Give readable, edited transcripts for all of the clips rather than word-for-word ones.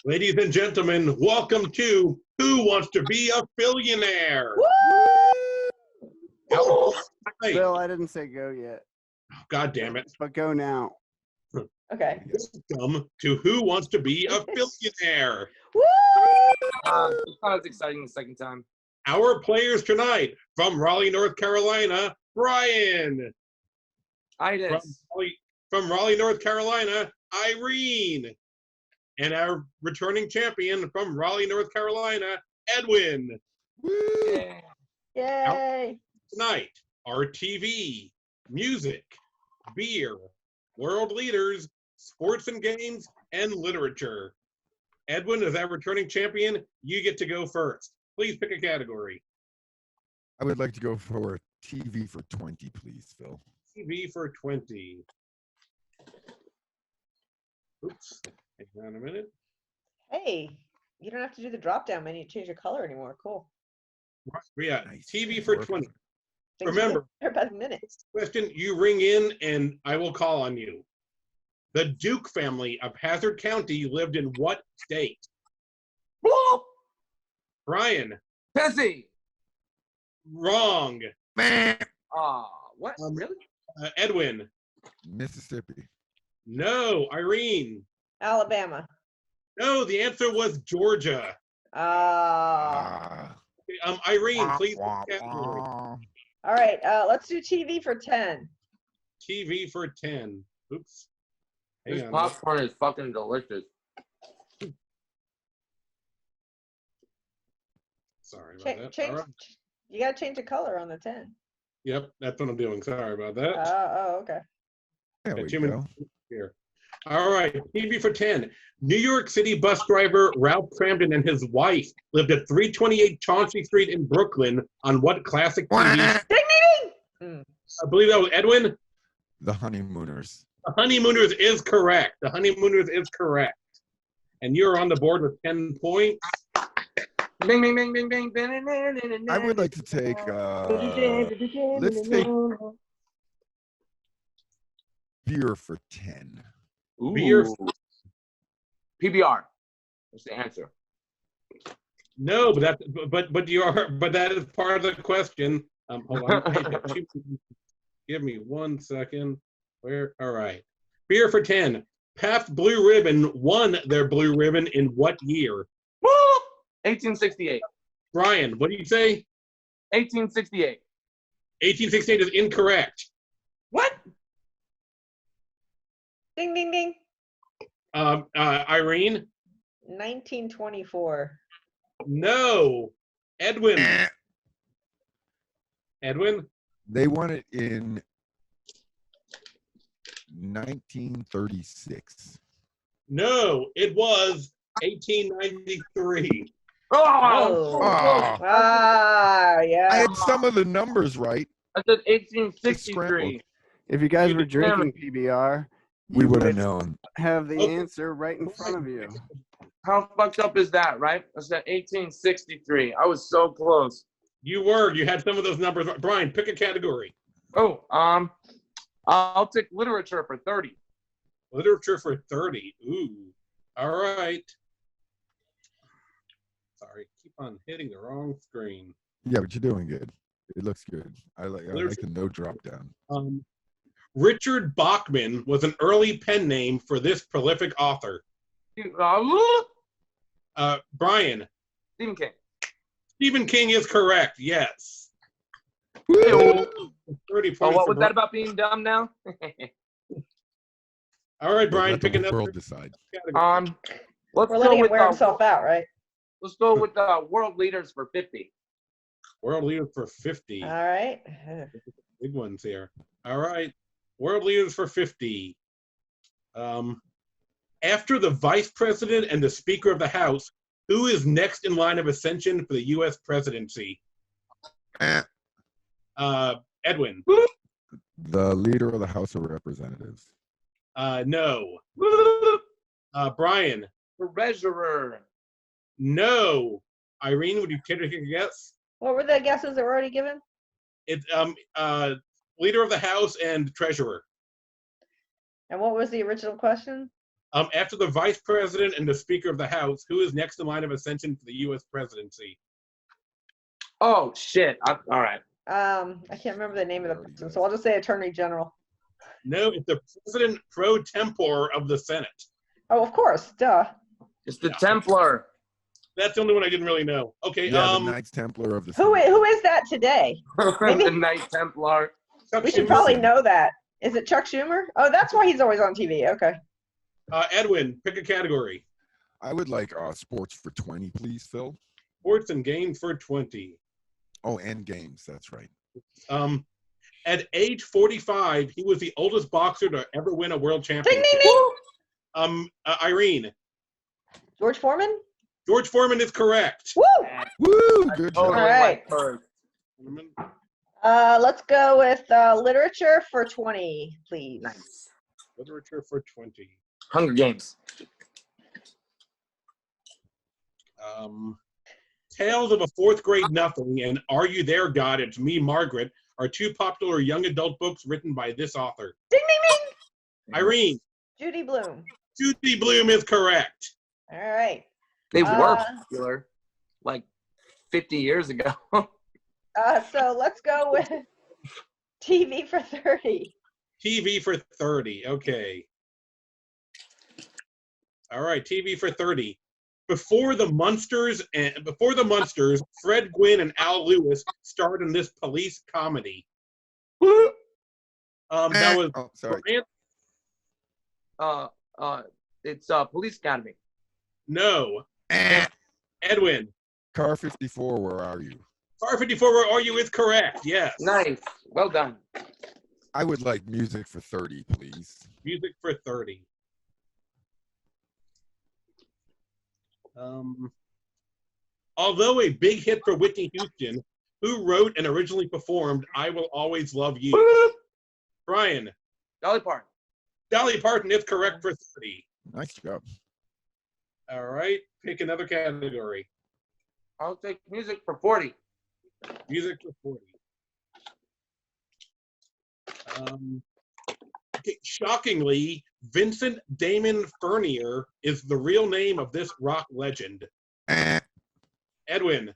Ladies and gentlemen, welcome to Who Wants to Be a Phillionaire? Woo! Bill, I didn't say go yet. God damn it. But go now. Okay. Welcome to Who Wants to Be a Phillionaire? Woo! It's not as exciting the second time. Our players tonight, from Raleigh, North Carolina, Brian. From Raleigh, North Carolina, Irene. And our returning champion from Raleigh, North Carolina, Edwin. Woo! Yay! Tonight, our TV, music, beer, world leaders, sports and games, and literature. Edwin, as our returning champion, you get to go first. Please pick a category. I would like to go for TV for 20, please, Phil. TV for 20. Oops. Hang on a minute. Hey, you don't have to do the drop-down menu to change your color anymore. Cool. Yeah, Nice. TV for 20. Remember, about minutes. question, you ring in and I will call on you. The Duke family of Hazard County lived in what state? Brian. Tennessee. Wrong. What? Really? Edwin. Mississippi. No. Irene. Alabama. No, the answer was Georgia. Ah. Irene, please. Wah, pick a category. wah. All right, let's do TV for 10. TV for 10. Oops. This Hang on. popcorn is fucking delicious. Sorry about that. Change. All right. You gotta change the color on the 10. Yep, that's what I'm doing. Sorry about that. Okay. There Got we 2 go. minutes here. All right, TV for 10. New York City bus driver Ralph Cramden and his wife lived at 328 Chauncey Street in Brooklyn on what classic TV? Ding, ding, ding! I believe that was Edwin. The Honeymooners. The Honeymooners is correct. The Honeymooners is correct. And you're on the board with 10 points. Bing, bing, bing, bing, bing, bing, bing, bing, bing. I would like to take, let's take beer for 10. Ooh. Beer. PBR. That's the answer. No, but that is part of the question. Hold on. Give me 1 second. All right. Beer for 10. Pabst Blue Ribbon won their Blue Ribbon in what year? Woo! 1868. Brian, what do you say? 1868. 1868 is incorrect. What? Ding, ding, ding. Irene? 1924. No. Edwin? Edwin? They won it in 1936. No, it was 1893. Oh. Yeah. I had some of the numbers right. I said 1863. If you guys were drinking PBR, We you would have known. have the Okay. answer right in front of you. How fucked up is that, right? I said 1863. I was so close. You had some of those numbers. Brian, pick a category. Oh, I'll take literature for 30. Literature for 30. Ooh. All right. Sorry, keep on hitting the wrong screen. Yeah, but you're doing good. It looks good. I like the no drop down. Richard Bachman was an early pen name for this prolific author. Brian. Stephen King. Stephen King is correct, yes. 30 points. What was that about being dumb now? All right, Brian, Let pick the another world decide. category. Let's We're go letting it with wear himself out, right? let's go with world leaders for 50. World leaders for 50. All right. Big ones here. All right. World leaders for 50. After the vice president and the speaker of the House, who is next in line of ascension for the U.S. presidency? Edwin. The leader of the House of Representatives. No. Brian. Treasurer. No. Irene, would you care to take a guess? What were the guesses that were already given? It's leader of the House and treasurer. And what was the original question? After the vice president and the speaker of the House, who is next in line of ascension for the U.S. presidency? Oh shit! All right. I can't remember the name of the person, so I'll just say Attorney General. No, it's the president pro tempore of the Senate. Oh, of course, duh. It's the Templar. That's the only one I didn't really know. Okay. Yeah, the Knights Templar of the Who Senate. who is that today? Maybe- The Knight Templar. Chuck We should Schumer. probably know that. Is it Chuck Schumer? Oh, that's why he's always on TV. Okay. Edwin, pick a category. I would like sports for 20, please, Phil. Sports and games for 20. Oh, and games. That's right. At age 45, he was the oldest boxer to ever win a world Ding, championship. ding, ding. Irene. George Foreman? George Foreman is correct. Woo! Woo! Good Totally job. All right. went first. Let's go with literature for 20, please. Nice. Literature for 20. Hunger Games. Tales of a Fourth Grade Nothing and Are You There, God? It's Me, Margaret are two popular young adult books written by this author. Ding, ding, ding. Irene. Judy Blume. Judy Blume is correct. All right. They were popular like 50 years ago. So let's go with TV for 30. TV for 30. Okay. All right, TV for 30. Before the Munsters, Fred Gwynn and Al Lewis starred in this police comedy. That was Oh, sorry. Brian? It's Police Academy. No. Edwin. Car 54, where are you? Car 54, where are you? Is correct. Yes. Nice. Well done. I would like music for 30, please. Music for 30. Although a big hit for Whitney Houston, who wrote and originally performed I Will Always Love You? Brian. Dolly Parton. Dolly Parton is correct for 30. Nice job. All right. Pick another category. I'll take music for 40. Music for 40. Okay, shockingly, Vincent Damon Furnier is the real name of this rock legend. Edwin.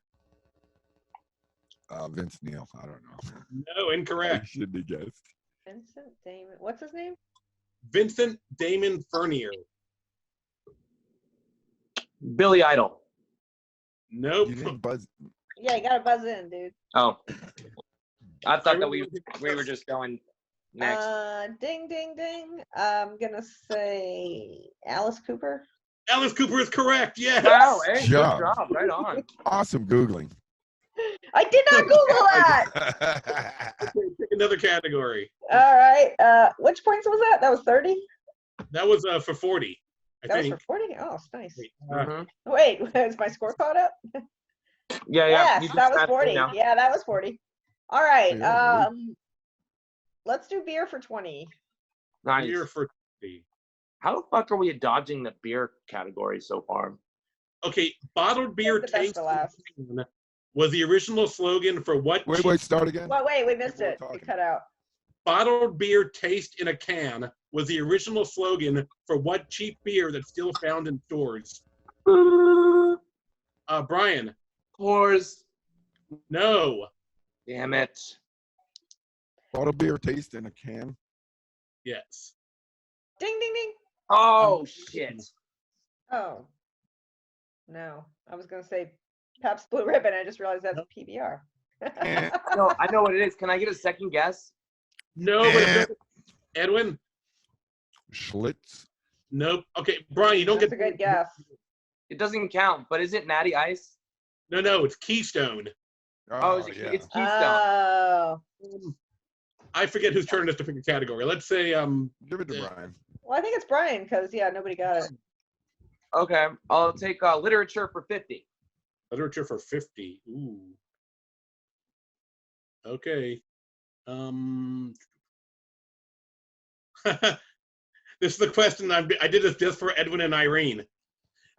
Vince Neil. I don't know. No, I incorrect. should have guessed. Vincent Damon. What's his name? Vincent Damon Furnier. Billy Idol. Nope. You didn't buzz. Yeah, you gotta buzz in, dude. Oh. I thought that we were just going next. Ding, ding, ding. I'm gonna say Alice Cooper. Alice Cooper is correct. Yes. Wow, hey, good job. job. Right on. Awesome Googling. I did not Google that. Okay, pick another category. All right. Which points was that? That was 30? That was for 40. I That was think. for 40? Oh, it's nice. Mhm. Wait, is my score caught up? Yeah, yeah. Yes, you just that was have to 40. now. Yeah, that was 40. All right. Yeah, Let's do beer for 20. Nice. Beer for 40. How the fuck are we dodging the beer category so far? Okay, bottled beer the best tastes for last. was the original slogan for what? Wait, start again. Wait, we missed We're it. talking. It cut out. Bottled beer taste in a can was the original slogan for what cheap beer that's still found in stores? Brian. Coors. No. Damn it. Bottle beer taste in a can. Yes. Ding, ding, ding. Oh, shit. Oh. No. I was going to say Pabst Blue Ribbon. I just realized that's PBR. No, I know what it is. Can I get a second guess? No, but it doesn't- Edwin? Schlitz. Nope. Okay, Brian, you don't That's get a good guess. It doesn't count, but is it Natty Ice? No, it's Keystone. Oh, it's yeah. Keystone. Oh. I forget whose turn it is to pick a category. Let's say Give it to Brian. Well, I think it's Brian because, yeah, nobody got it. Okay, I'll take literature for 50. literature for 50. Ooh. Okay. This is the question. I did this just for Edwin and Irene.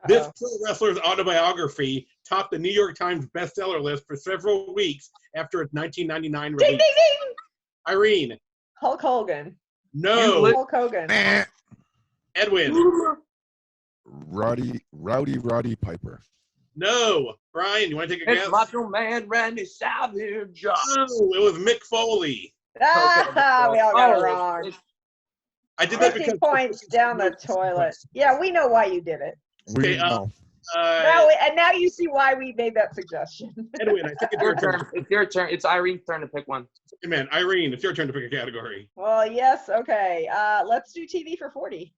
This pro wrestler's autobiography topped the New York Times bestseller list for several weeks after its 1999 release. Ding, ding, ding! Irene. Hulk Hogan. No. Hulk Hogan. Edwin. Rowdy Piper. No. Brian, you want to take a guess? It's Macho Man Randy Savage. No, it was Mick Foley. Ah, we all got it Oh, wrong. it's- I did that 50 because points down the toilet. Yeah, we know why you did it. We Okay, know. And now you see why we made that suggestion. Edwin, I think it's your turn. It's your turn. It's Irene's turn to pick one. Hey, man, Irene, it's your turn to pick a category. Well, yes, okay. Let's do TV for 40.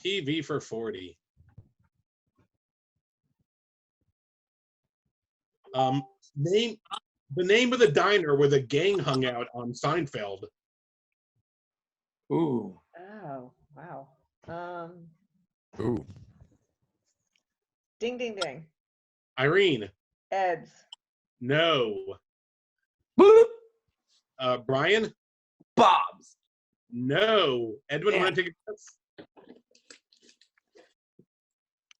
TV for 40. Name the name of the diner where the gang hung out on Seinfeld. Ooh. Oh, wow. Ooh. Ding, ding, ding. Irene. Ed's. No. Boop. Brian. Bob's. No. Edwin, want to take a guess?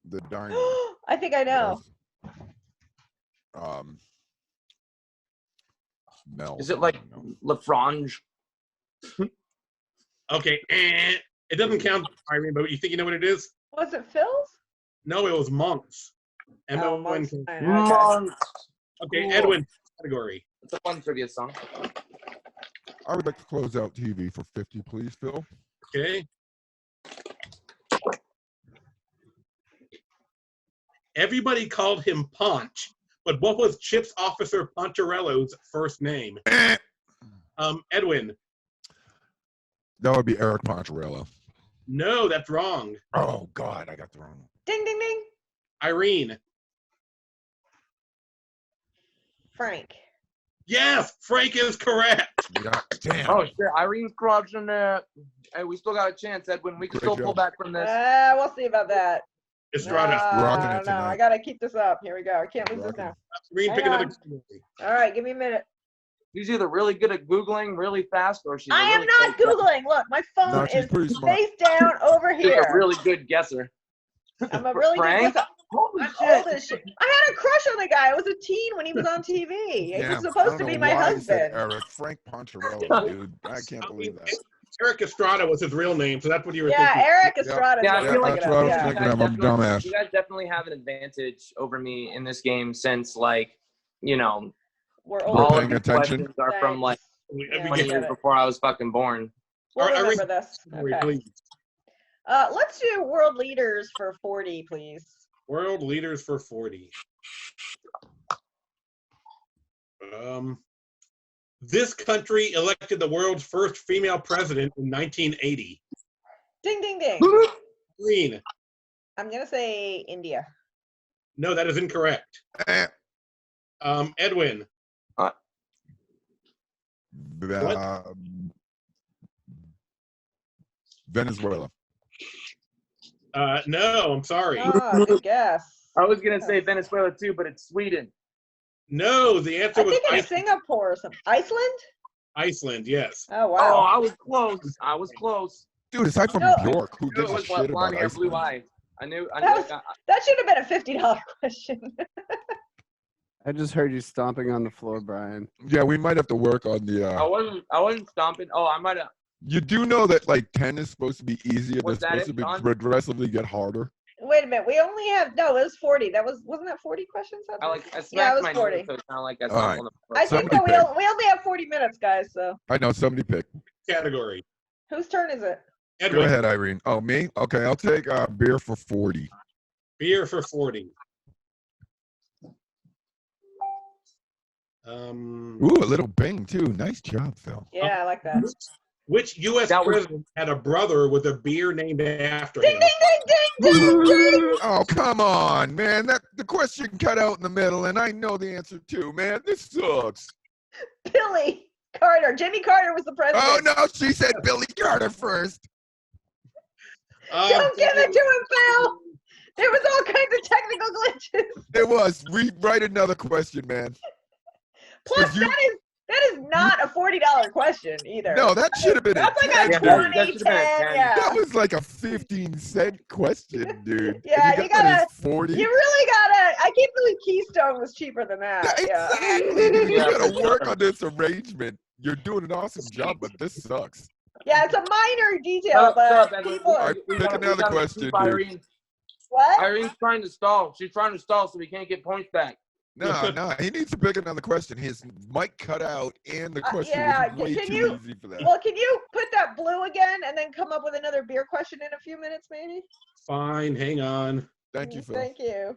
The diner. I think I know. Mel. Is it like LaFrange? Okay. It doesn't count, Irene, but you think you know what it is? Was it Phil's? No, it was Monks. Oh, M-O-N-K. Monk's Diner, okay. Monk. Okay, Cool. Edwin, category. It's a fun trivia song. I would like to close out TV for 50, please, Phil. Okay. Everybody called him Ponch, but what was Chips Officer Poncherello's first name? Edwin. That would be Eric Poncherello. No, that's wrong. Oh, God, I got the wrong one. Ding, ding, ding. Irene. Frank. Yes, Frank is correct. Yeah, damn. Oh shit, Irene's crouching it. Hey, we still got a chance, Edwin. We can Great still pull job. back from this. We'll see about that. Estrada. Rocking it No, I tonight. gotta keep this up. Here we go. I can't lose this Rocking now. Irene, pick Hang another on. category. All right, give me a minute. She's either really good at Googling really fast or she's a I am really not good Googling. Look, my phone No, she's is pretty smart. face down over She's a here. really good guesser. I'm a really good Frank? guesser. Holy I'm shit. old as shit. I had a crush on the guy. I was a teen when he was on TV. He Yeah, was supposed I to don't be know my why he said husband. Eric. Frank Poncherello, dude. I can't believe that. Eric Estrada was his real name, so that's what you were Yeah, thinking. Eric Estrada. Yeah, I is feel what like that's what I was yeah. thinking. I'm a dumbass. You guys definitely have an advantage over me in this game since, like, you know, We're We're old. all paying of the attention. questions are from like We Yeah, 20 we years get it. before I was fucking born. We'll Irene, remember this. category, Okay. please. Let's do world leaders for 40, please. World leaders for 40. This country elected the world's first female president in 1980. Ding, ding, ding. Green. I'm gonna say India. No, that is incorrect. Eh, Edwin. Venezuela. No, I'm sorry. Oh, good guess. I was gonna say Venezuela too, but it's Sweden. No, the answer I was think it's Singapore or something. Iceland? Iceland, yes. Oh, Oh, wow. I was close. I was close. Dude, aside from No, New York, who I knew gives it a was shit like about blonde hair, blue Iceland? eyes. I knew. That should have been a $50 question. I just heard you stomping on the floor, Brian. Yeah, we might have to work on the. I wasn't stomping. Oh, I might have. You do know that like 10 is supposed to be easier. Was They're that supposed it, to be Don? progressively get harder. Wait a minute. We only have, no, it was 40. Wasn't that 40 questions? I like. I Yeah, it smacked was my 40. nose, so it's kind of like I All right. stomped on the floor. I think Somebody that pick. we only have 40 minutes, guys, so. I know somebody pick. Category. Whose turn is it? Go Edwin. ahead, Irene. Oh, me? Okay, I'll take beer for 40. Beer for 40. Ooh, a little bing too. Nice job, Phil. Yeah, I like that. Which U.S. That was- president had a brother with a beer named after Ding, him? ding, ding, ding, ding, ding. Oh, come on, man. That the question cut out in the middle, and I know the answer too, man. This sucks. Billy Carter. Jimmy Carter was the president. Oh no, she said Billy Carter first. Don't give it to him, Phil. There was all kinds of technical glitches. It was. Write another question, man. Plus, You- that That is not a $40 question either. No, that should have been That's a like 10. a Yeah, dude. that 20, should've been a 10, 10. yeah. That was like a 15-cent question, dude. Yeah, and you you got that gotta- as 40. You really gotta, I can't believe Keystone was cheaper than that. Yeah. Exactly, dude. You Yeah, gotta for work sure. on this arrangement. You're doing an awesome job, but this sucks. Yeah, it's a minor detail, Shut up, but Edward. people All are, right, pick another question, dude. Irene. what? Irene's trying to stall. She's trying to stall so we can't get points back. No, he needs to pick another question. His mic cut out, and the question yeah, was way can too you- easy for that. Well, can you put that blue again and then come up with another beer question in a few minutes, maybe? Fine, hang on. Thank you, Phil. Thank you.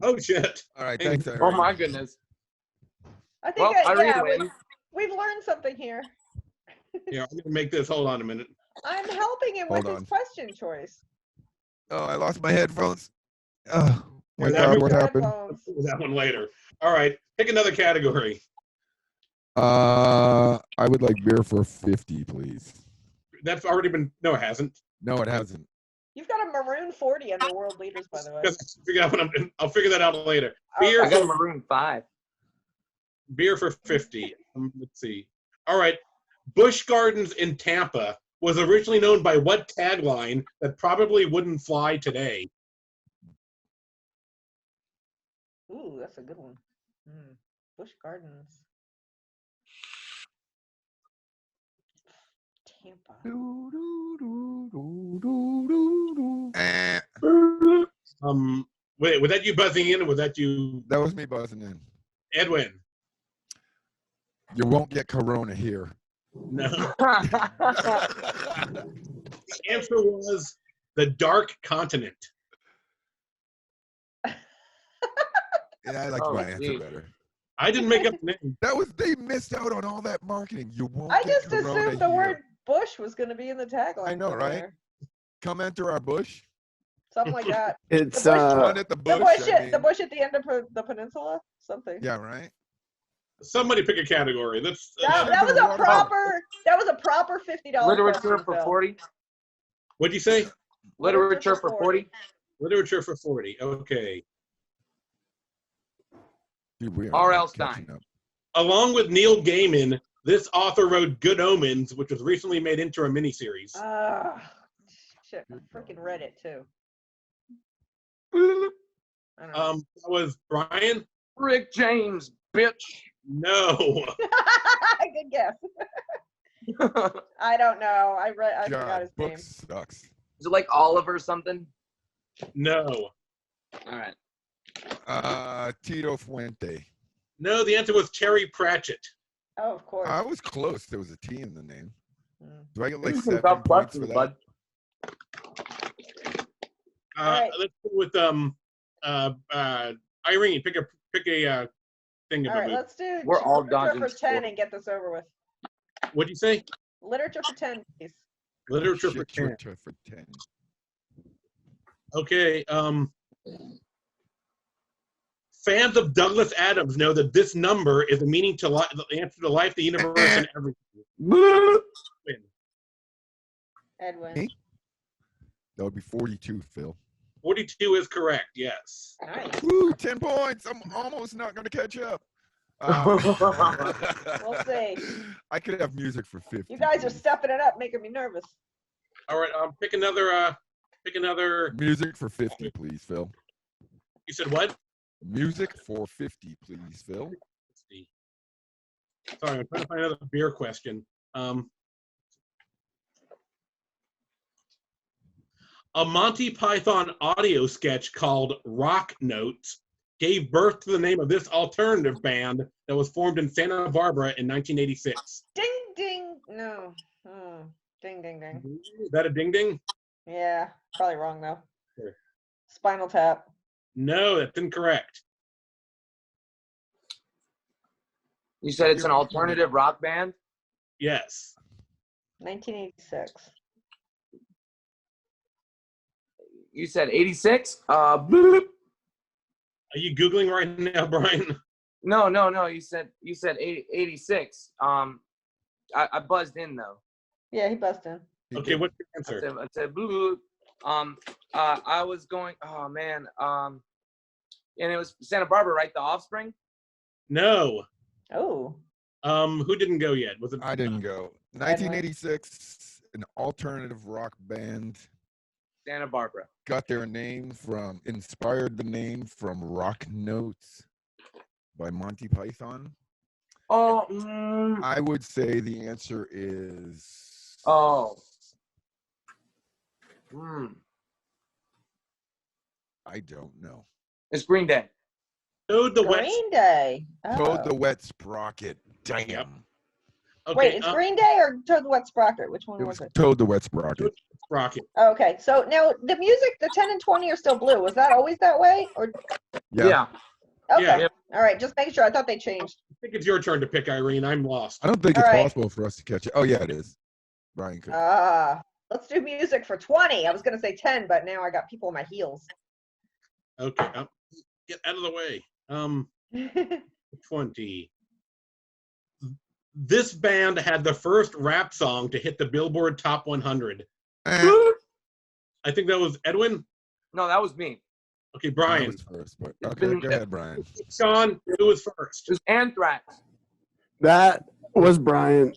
Oh shit. All right, Hey, thanks, Oh Irene. my goodness. I think, Well, Irene yeah, wins. we've learned something here. Yeah, I'm gonna make this. Hold on a minute. I'm helping him with Hold his on. question choice. Oh, I lost my headphones. Oh, my Yeah, that God, was- what happened? Headphones. I'll do that one later. All right, pick another category. I would like beer for 50, please. That's already been. No, it hasn't. No, it hasn't. You've got a maroon 40 under world leaders, by the way. Because figure out what I'm doing. I'll figure that out later. Okay. Beer I got a for maroon 5. beer for 50. Let's see. All right, Busch Gardens in Tampa was originally known by what tagline that probably wouldn't fly today? Ooh, that's a good one. Busch Gardens. Tampa. Eh, Wait, was that you buzzing in, or was that you, that was me buzzing in. Edwin? You won't get Corona here. No. The answer was the Dark Continent. Yeah, I like Oh, my answer geez. better. I didn't make up the name. That was they missed out on all that marketing. You won't I get just Corona assumed the here. word Bush was going to be in the tagline. I know, right? somewhere. Come enter our bush. Something like that. It's The bush- Fun at the The bush. bush, I mean, the bush at the end of the peninsula? Something. yeah, right. Somebody pick a category. Let's. That was a proper $50 Literature question, for Phil. 40. What'd you say? Literature for 40. Literature for 40. Okay. Dude, we are R.L. not catching Stein. up. Along with Neil Gaiman, this author wrote Good Omens, which was recently made into a miniseries. Shit, I freaking read it too. I don't know. That was Brian? Rick James, bitch. No. Good guess. I don't know. I forgot God, his book name. sucks. Is it like Oliver or something? No. All right. Tito Fuente. No, the answer was Terry Pratchett. Oh, of course. I was close. There was a T in the name. Mm. Do I get like These are 7 tough points for questions, that? bud. Alright. Let's go with Irene. Pick a thing of All a right, movie. let's do We're all literature dodging for 10 score. and get this over with. What'd you say? Literature for 10, please. Literature for 10. Literature for 10. Okay. Fans of Douglas Adams know that this number is the meaning to life, the answer to life, the universe, and everything. Edwin. Me? That would be 42, Phil. 42 is correct. Yes. Nice. Woo, 10 points. I'm almost not going to catch up. We'll see. I could have music for 50. You guys are please. stepping it up, making me nervous. All right. Pick another. Music for 50, please, Phil. You said what? Music for 50, please, Phil. Let's see. Sorry, I'm trying to find another beer question. A Monty Python audio sketch called Rock Notes gave birth to the name of this alternative band that was formed in Santa Barbara in 1986. Ding, ding. No. Ding, ding, ding. Is that a ding ding? Yeah, probably wrong, though. Sure. Spinal Tap. No, that's incorrect. You said it's an alternative rock band? Yes. 1986. You said 86? Bloop. Are you Googling right now, Brian? No. You said 86. I buzzed in though. Yeah, he buzzed in. Okay, what's your I answer? said bloop. I was going. Oh man. And it was Santa Barbara, right? The Offspring. No. Oh. Who didn't go yet? Was it? I didn't go. 1986, an alternative rock band Santa Barbara. got their name from, inspired the name from Rock Notes by Monty Python. Oh. I would say the answer is. Oh. I don't know. It's Green Day. Toad the Wet. Green Day. Toad Oh. the Wet Sprocket. Damn. Yep. Okay, Wait, it's Green Day or Toad the Wet Sprocket? Which one It was was it? Toad the Wet Sprocket. Rocket. Oh, okay, so now the music, the 10 and 20 are still blue. Was that always that way? Or Yeah. okay, Yeah. all right, just making sure. I thought they changed. I think it's your turn to pick, Irene. I'm lost. I don't think All it's right. possible for us to catch it. Oh, yeah, it is. Brian could. Let's do music for 20. I was gonna say 10, but now I got people on my heels. Okay, get out of the way. 20. This band had the first rap song to hit the Billboard Top 100. Eh, I think that was Edwin. No, that was me. Okay, I Brian. was first, but It's okay, been- go ahead, Brian. Sean, who was first? It was Anthrax. That was Brian.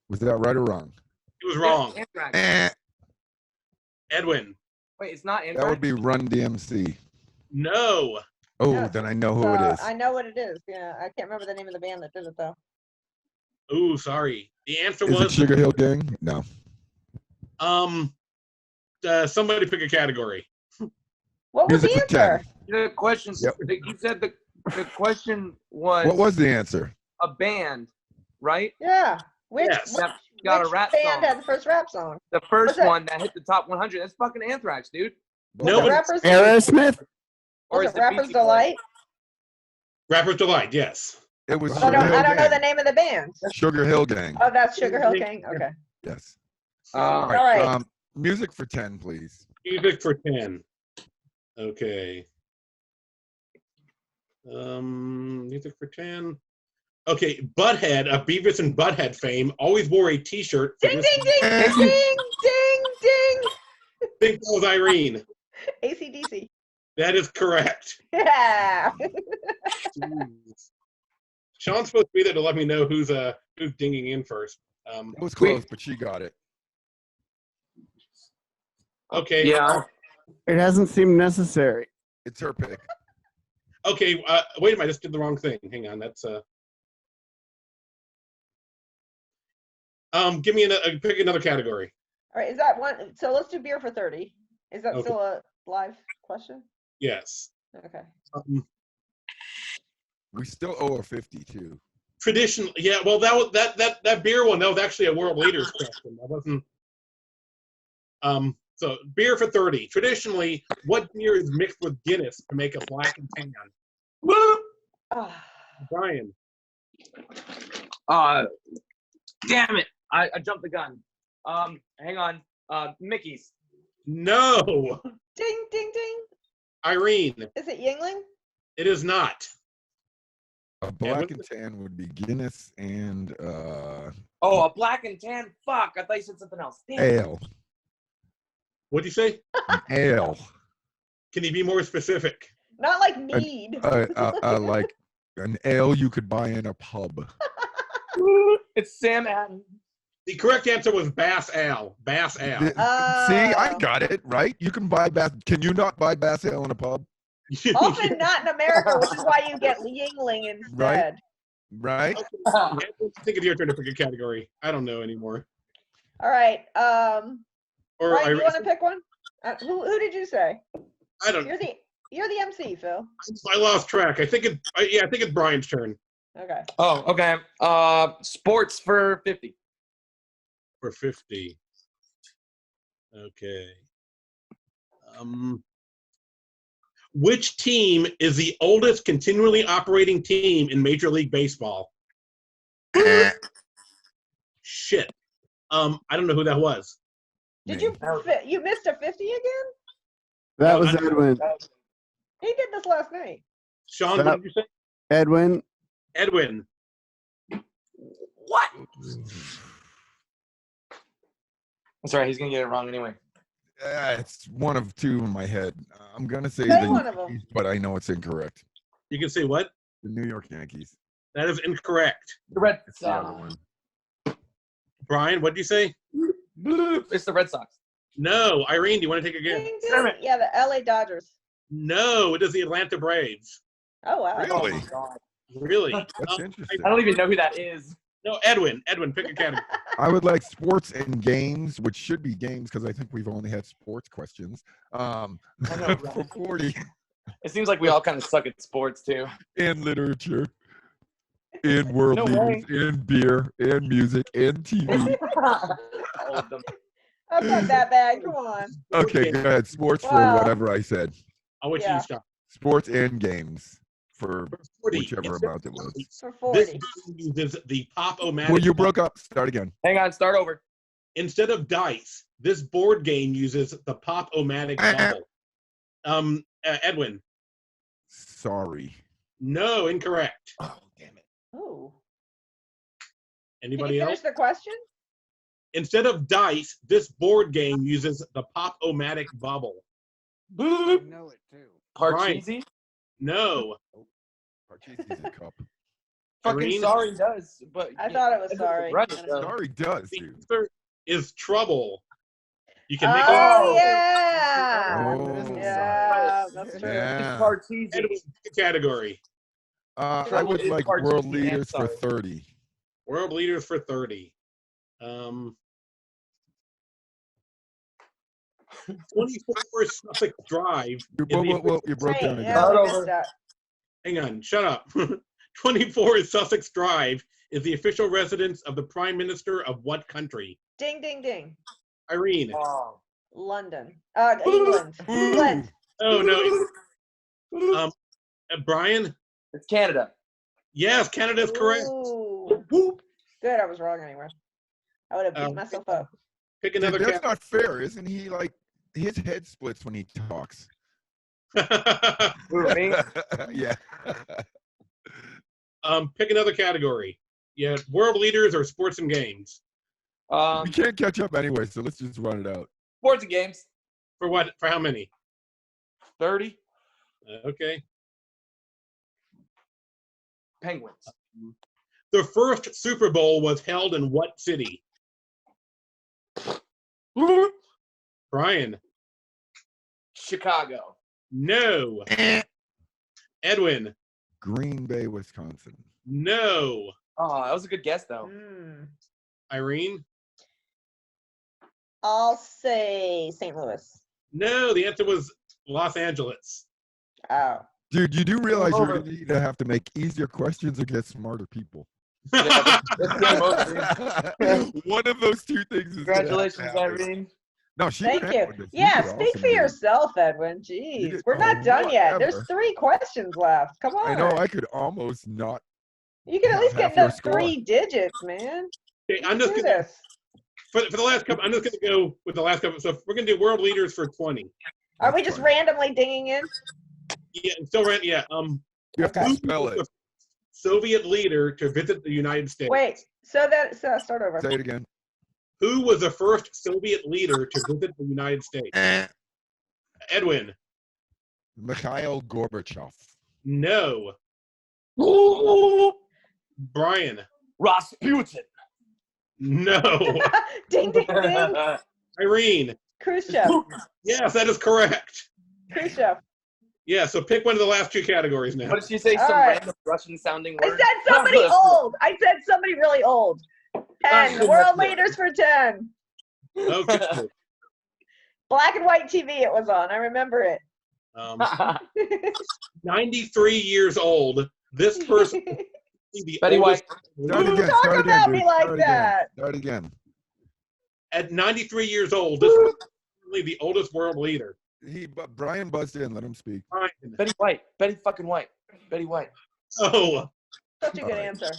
Was that right or wrong? He was wrong. Yeah, Anthrax. Eh, Edwin. Wait, it's not that Anthrax. would be Run DMC. No. Oh, Yeah, then I know who it is. I know what it is. Yeah, I can't remember the name of the band that did it though. Ooh, sorry. The answer Is it was Sugar Hill Gang? No. somebody pick a category. What was Music the for 10. answer? The question. Yep. You said the question was, What was the answer? a band, right? Yeah. Which, Yes. which, Got a which rap band song. had the first rap song? The first Was it- one that hit the top 100. That's fucking Anthrax, dude. No, Was it but- Rapper's, Aerosmith? Or was is it it Rapper's Beastie Boys? Delight? Rapper's Delight, yes. It was I Sugar don't, Hill I don't know the Gang. name of the band. Sugar Hill Gang. Oh, that's Sugar Hill Gang. Okay. Yes. All right. Music for 10, please. Music for 10. Okay. Music for 10. Okay, Butthead of Beavis and Butthead fame always wore a t-shirt. for Ding, this- ding, ding, ding, ding, ding. I think that was Irene. AC/DC. That is correct. Yeah. Jeez. Sean's supposed to be there to let me know who's dinging in first. It was close, but she got it. Okay. Yeah. It hasn't seemed necessary. It's her pick. Okay. Wait a minute. I just did the wrong thing. Hang on. That's Give me pick another category. All right. Is that one? So let's do beer for 30. Is that Okay. still a live question? Yes. Okay. We still owe her 50 too. Traditionally, yeah. Well, that beer one, that was actually a world leaders question. That wasn't. So beer for 30. Traditionally, what beer is mixed with Guinness to make a black and tan? Ah, Brian. Damn it. I jumped the gun. Hang on. Mickey's. No. ding, ding, ding. Irene. Is it Yingling? It is not. A black and tan would be Guinness and Oh, a black and tan. Fuck. I thought you said something else. Damn. ale. What'd you say? An ale. Can you be more specific? Not like mead. Like an ale you could buy in a pub. It's Sam Adams. The correct answer was Bass Ale. Bass Ale. See, I got it right. You can buy Bass. Can you not buy Bass ale in a pub? Often not in America, which is why you get Yingling instead. Right? I think it's your turn to pick a category. I don't know anymore. All right. Or Brian, you want to pick one? Who did you say? I don't. You're the MC, Phil. I lost track. I think it's Brian's turn. Okay. Oh, okay. Sports for 50. For 50. Okay. Which team is the oldest continually operating team in Major League Baseball? Shit. I don't know who that was. Did you missed a 50 again? That was Edwin. He did this last night. Sean, what did you say? Edwin. Edwin. What? That's right. He's gonna get it wrong anyway. It's one of two in my head. I'm gonna say Say the one of 'em. Yankees, but I know it's incorrect. You can say what? The New York Yankees. That is incorrect. The Red It's the other Sox. one. Brian, what did you say? It's the Red Sox. No. Irene, do you want to take a guess? Ding, Damn ding. it. Yeah, the LA Dodgers. No, it is the Atlanta Braves. Oh, wow. Oh Really? my God. Really? That's Um, interesting. I don't even know who that is. No, Edwin. Edwin, pick a category. I would like sports and games, which should be games because I think we've only had sports questions. I know, For right? 40 It seems like we all kind of suck at sports too. in literature, in world No leaders, in beer, in music, in TV. All of them. That's not that bad. Come on. Okay, go ahead. Sports for Wow. whatever I said. I'll wait till Yeah. you stop. Sports and games for 40. whichever Instead amount it was. For This 40. game uses the pop-o-matic. Well, you broke up. Start again. Hang on, start over. Instead of dice, this board game uses the pop-o-matic bubble. Edwin. Sorry. No, incorrect. Oh, damn it. Oh. Can Anybody you else? finish the question? Instead of dice, this board game uses the pop-o-matic bubble. I know it too. Parcheesi? No. Parcheesi's a cup. Fucking Irene? sorry does, but I thought it was it's sorry. right, I don't though. know. Sorry does, The dude. answer is trouble. You can make Oh, Oh. yeah. Oh. Yeah, that's true. Yeah. Parcheesi. Edwin, pick a category. I Trouble would is like Parcheesi world and leaders for sorry. 30. World leaders for 30. 24 Suffolk Drive. You broke Wait, down yeah, again. Start we over. missed that. Hang on, shut up. 24 Sussex Drive is the official residence of the Prime Minister of what country? Ding, ding, ding. Irene. Oh. London. England. Ooh. England. Oh, no. Brian? It's Canada. Yes, Canada is correct. Ooh. Good, I was wrong anyway. I would have beat myself up. Pick Dude, another that's cat. not fair, isn't he? Like, his head splits when he talks. Who, me? Yeah. Pick another category. Yeah, world leaders or sports and games. We can't catch up anyway, so let's just run it out. Sports and games. For what? For how many? 30. Okay. Penguins. The first Super Bowl was held in what city? Brian. Chicago. No. Edwin. Green Bay, Wisconsin. No. Oh, that was a good guess, though. Mm. Irene. I'll say St. Louis. No, the answer was Los Angeles. Oh. Dude, you do realize you're Over. going to either have to make easier questions or get smarter people. Yeah, that's game over. One of those two things is gonna have to Congratulations, happen. Irene. No, she Thank could you. handle this. Yeah, did speak awesome, for dude. yourself, Edwin. Jeez. did- We're not oh, done yet. There's whatever. 3 questions left. Come on. I know I could almost not. You can at least half get your into score. 3 digits, man. Okay, You I'm can just do gonna this. for the last couple. I'm just gonna go with the last couple. So we're gonna do world leaders for 20. Are we That's just fine. randomly dinging in? Yeah, and still right. Yeah. You have to Okay. spell who was it. the Soviet leader to visit the United States. Wait. So start over. Say it again. Who was the first Soviet leader to visit the United States? Edwin. Mikhail Gorbachev. No. Ooh, Brian. Rasputin. No. Ding, ding, ding. Irene. Khrushchev. Yes, that is correct. Khrushchev. Yeah, so pick one of the last 2 categories now. What did she say? All Some right. random Russian-sounding I word? said somebody old. I said somebody really old. 10. That's World good. leaders for 10. Okay. Black and white TV it was on. I remember it. 93 years old. This person is the Betty oldest. Start Who again. talk Start about again, me dude. like Start again. that? Start again. At 93 years old, this person is the oldest world leader. Brian buzzed in. Let him speak. Brian. Betty White. Betty fucking White. Betty White. Oh, Such a good All right. answer.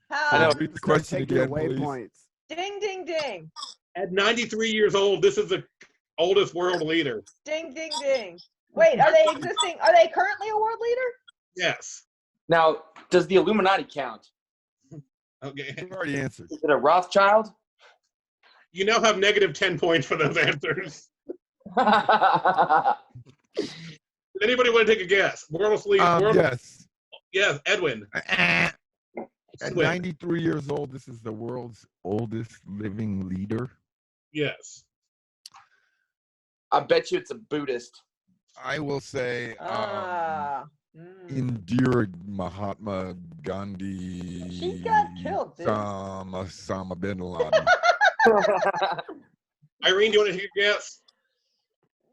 I know. How? Repeat the question Taking again, away please. points. Ding, ding, ding. at 93 years old, this is the oldest world leader. Ding, ding, ding. Wait, are they existing? Are they currently a world leader? Yes. Now, does the Illuminati count? Okay. You already answered. Is it a Rothschild? You now have negative 10 points for those answers. Does anybody want to take a guess? World leader. Yes. Yes, Edwin. At Win. 93 years old, this is the world's oldest living leader. Yes. I bet you it's a Buddhist. I will say Mm. Indira Mahatma Gandhi. She got killed, dude. Osama bin Laden. Irene, do you want to hear your guess?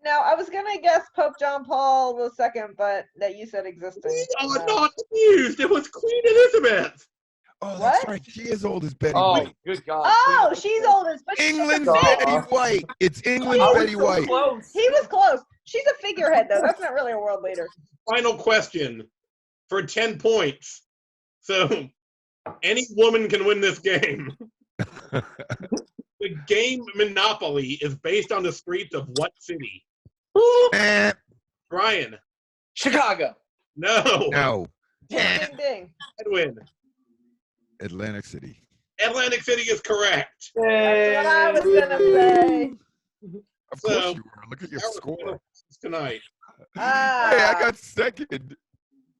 No, I was gonna guess Pope John Paul II, but that you said existing. We are No. not amused. It was Queen Elizabeth. Oh, that's What? right. She is old as Betty Oh, White. good God. Oh, Queen she's Elizabeth. old as, but she's a England's Duh. Betty White. It's England's I was Betty so White. close. He was close. She's a figurehead though. That's not really a world leader. Final question for 10 points. So any woman can win this game. The game Monopoly is based on the streets of what city? Eh, Brian. Chicago. No. no. Ding, ding, ding. Edwin. Atlantic City. Atlantic City is correct. That's what I was gonna say. Of course So, you were. Look at your That was score. tonight. Hey, I got second.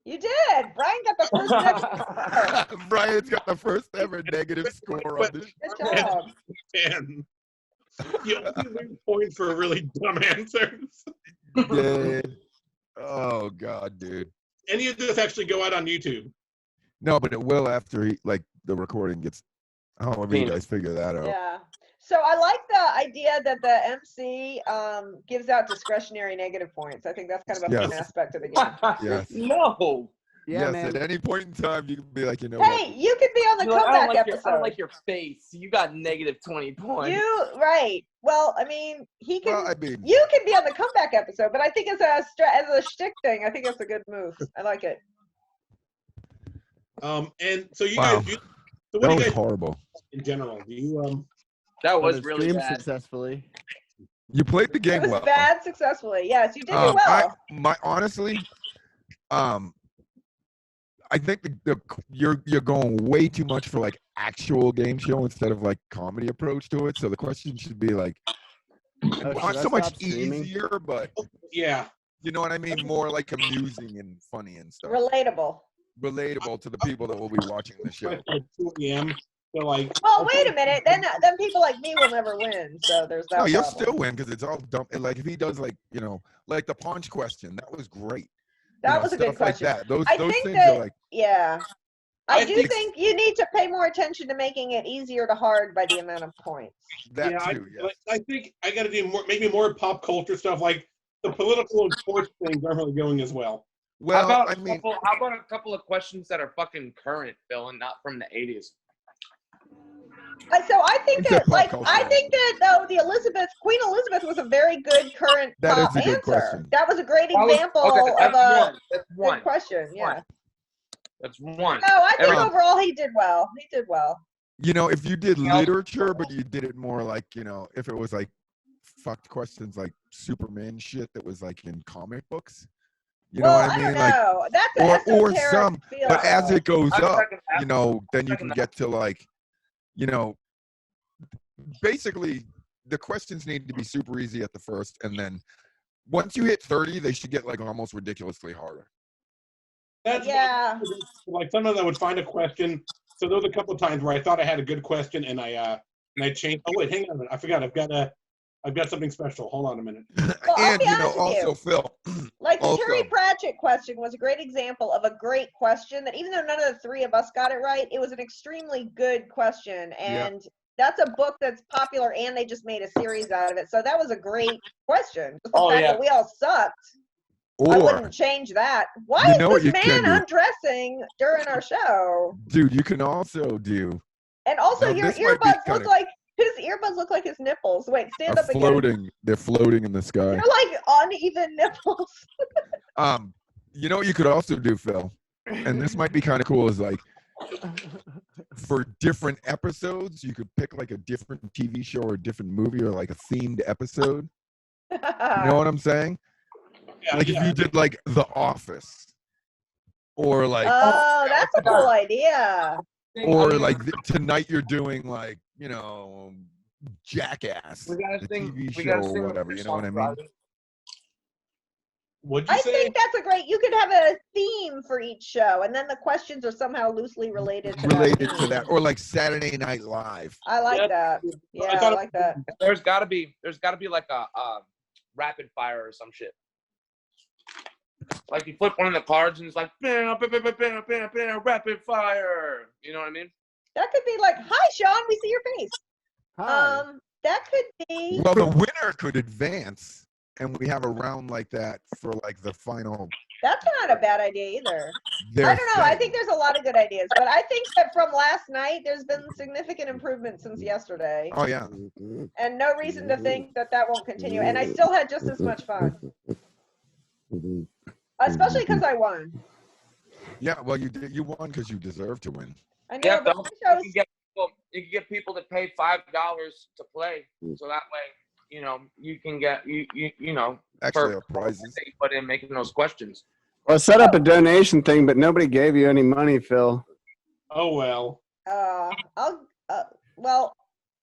You did. Brian got the first next score. Brian's got the first ever negative score on this. Good job. And you only lose points for really dumb answers. Yeah. Oh God, dude. Any of this actually go out on YouTube? No, but it will after the recording gets. However, you guys figure that out. Yeah. So I like the idea that the MC gives out discretionary negative points. I think that's kind of a fun Yes. aspect of the game. Yes. No. Yeah, Yes. man. At any point in time, you can be like, you know Hey, what? you could be on the You're like, comeback I episode. don't like your face. You got negative 20 points. Right. Well, I mean, he can. Well, I mean, You can be on the comeback episode, but I think as a shtick thing, I think it's a good move. I like it. And so you Wow. guys, so what that do you was guys horrible. in general? Do you That was But it really streamed bad. successfully. You played the It game was well. bad successfully. Yes, you did do well. Honestly, I think you're going way too much for like actual game show instead of like comedy approach to it. So the question should be like should not I so much stop streaming? easier, but yeah. you know what I mean, more like amusing and funny and stuff, Relatable. relatable to the people that will be watching the show. At 2 a.m. So like Well, wait a minute. Then people like me will never win. So there's that. No, you'll problem. still win because it's all dumb. And like if he does like like the paunch question, that was great. That was a good stuff like question. that. Those I those think things that- are like Yeah. I I do think- think you need to pay more attention to making it easier to hard by the amount of points. that yeah, too. Yes. I think I got to do more, maybe more pop culture stuff. Like the political and sports things aren't really going as well. Well, how I mean, about a couple of questions that are fucking current, Phil, and not from the 80s? So I think Except that, pop like, culture. I think that though Queen Elizabeth was a very good current That pop is a good answer. question. That was a great That was- example okay, of that's a one. That's good one. question. Yeah. That's one. No, I think Everyone- overall he did well. He did well. if you did Yeah. literature, but you did it more like if it was like fucked questions like Superman shit that was like in comic books. You know Well, what I mean? don't Like, know. That's an or esoteric some, feel, but as though. it goes I'm up, second that. then you second can that. get to like, basically the questions need to be super easy at the first, and then once you hit 30, they should get like almost ridiculously harder. That's Yeah. like sometimes I would find a question. So there was a couple of times where I thought I had a good question and I changed. Oh wait, hang on a minute. I forgot. I've got something special. Hold on a minute. Well, I'll And be honest with also you. Phil, Like the Also- Terry Pratchett question was a great example of a great question that even though none of the three of us got it right, it was an extremely good question. And that's a book that's popular and they just made a series out of it. So that was a great question. Just the Oh, fact yeah. that we all sucked, I or wouldn't change that. Why You is know what this you man can do? undressing during our show? dude, you can also do And also Now, your this might be earbuds look kinda- like his earbuds look like his nipples. Wait, stand up again. they're floating in the sky. They're like uneven nipples. You know what you could also do, Phil, and this might be kind of cool, is like for different episodes, you could pick like a different TV show or a different movie or like a themed episode. You know what I'm saying? Yeah, Like yeah. if you did like The Office, or like, Oh, that's a cool idea. or like tonight you're doing like Jackass, We gotta the sing. TV We show gotta sing or whatever. You know what I mean? What'd you I say? think that's a great. You could have a theme for each show, and then the questions are somehow loosely related to Related that to theme. that, or like Saturday Night Live. I like Yeah. that. I Yeah, I thought- like that. There's gotta be like a rapid fire or some shit. Like you flip one of the cards and it's like rapid fire. You know what I mean? That could be like, "Hi, Sean, we see your face." Hi. That could be. Well, the winner could advance, and we have a round like that for like the final. That's not a bad idea either. their I don't know. I thing. think there's a lot of good ideas, but I think that from last night, there's been significant improvement since yesterday, Oh yeah. and no reason to think that that won't continue. And I still had just as much fun, especially because I won. Yeah, well, you won because you deserve to win. I know, Yeah, but Phil, my shows, you can get people to pay $5 to play, so that way, you know, you can get you know Actually, for our prizes. that you put in making those questions. Well, set up a donation thing, but nobody gave you any money, Phil. Oh well. well,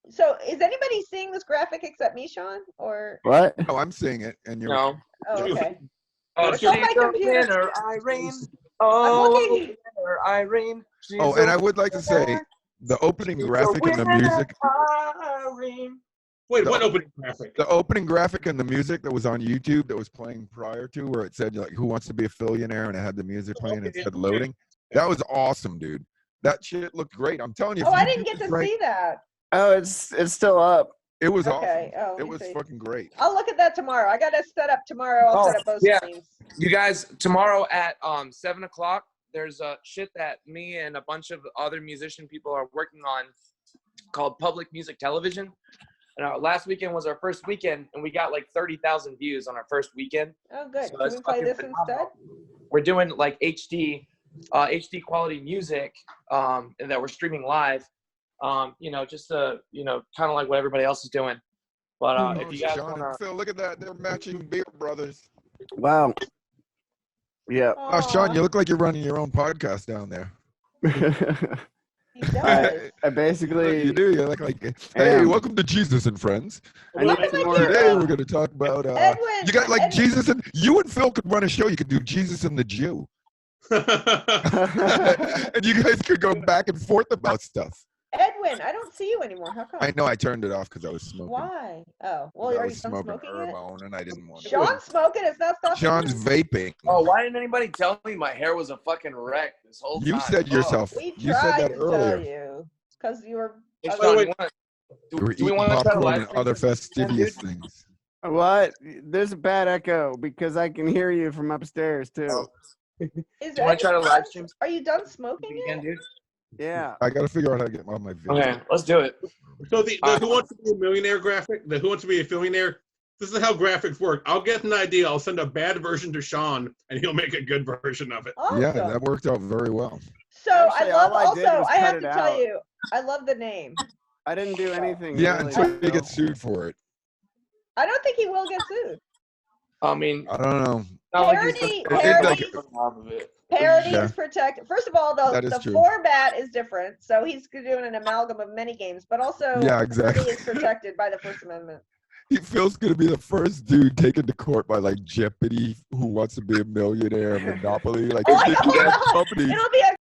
so is anybody seeing this graphic except me, Sean? Or What? Oh, I'm seeing it, and you're. No. oh, okay. Oh, It's on she's my the computer. winner, Irene. Oh, looking. winner, Irene. She's Oh, the and I would like to say winner. the opening She's graphic and the winner, music. Irene. Wait, The- what opening graphic? The opening graphic and the music that was on YouTube that was playing prior to, where it said like "Who wants to be a Phillionaire" and it had the music playing and it said loading. That was awesome, dude. That shit looked great. I'm telling you. if Oh, I you didn't do get this to right, see that. Oh, it's still up. It was Okay. awesome. Oh, let It me was see. fucking great. I'll look at that tomorrow. I got to set up tomorrow. I'll Oh, set up both yeah. screens. You guys, tomorrow at 7 o'clock, there's a shit that me and a bunch of other musician people are working on called Public Music Television. And our last weekend was our first weekend, and we got like 30,000 views on our first weekend. Oh, good. So Can that's we play fucking this instead? phenomenal. We're doing like HD quality music and that we're streaming live. You know, just you know, kind of like what everybody else is doing. But Oh, if you guys Sean want and Phil, look at that. They're matching beer brothers. Wow. Yeah. Oh, Sean, you look like you're running your own podcast down there. He does. I basically. You do. You look like, hey, Am. welcome to Jesus and Friends. I need some more. Today we're going to talk about. Edwin. You got like Edwin, Jesus and you and Phil could run a show. You could do Jesus and the Jew, and you guys could go back and forth about stuff. Edwin, I don't see you anymore. How come? I know I turned it off because I was smoking. Why? Oh, well, I are you was done smoking smoking it? Herbone and I didn't want to. Sean's smoking. It's not stopping. Sean's vaping. Oh, why didn't anybody tell me my hair was a fucking wreck this whole time? You said Oh. yourself. We You said tried that to tell earlier. you because you were. Hey, I Sean, was- you wanna- You were do we eating want to try to popcorn live and stream other this weekend, fastidious dude? things. What? There's a bad echo because I can hear you from upstairs too. Oh. Is Do you want to try to Edwin live done- stream Are you done this smoking weekend, yet? dude? Yeah. I got to figure out how to get on my video. Okay, let's do it. So the Who Wants to Be a Millionaire graphic, the Who Wants to Be a Phillionaire, this is how graphics work. I'll get an idea. I'll send a bad version to Sean, and he'll make a good version of it. Awesome. Yeah, that worked out very well. So Actually, I love. all I did Also, was I have cut to it tell out. you, I love the name. I didn't do anything. Yeah, really, until you Phil. get sued for it. I don't think he will get sued. I mean, I don't know. not like he's Parody- gonna- parody- off of it. Parody Yeah. is protected. First of all, That the is true. format is different, so he's doing an amalgam of many games. But also, Yeah, exactly. parody is protected by the First Amendment. He feels going to be the first dude taken to court by like Jeopardy, Who Wants to Be a Millionaire, Monopoly. Like, Oh my it's big God. companies. It'll be a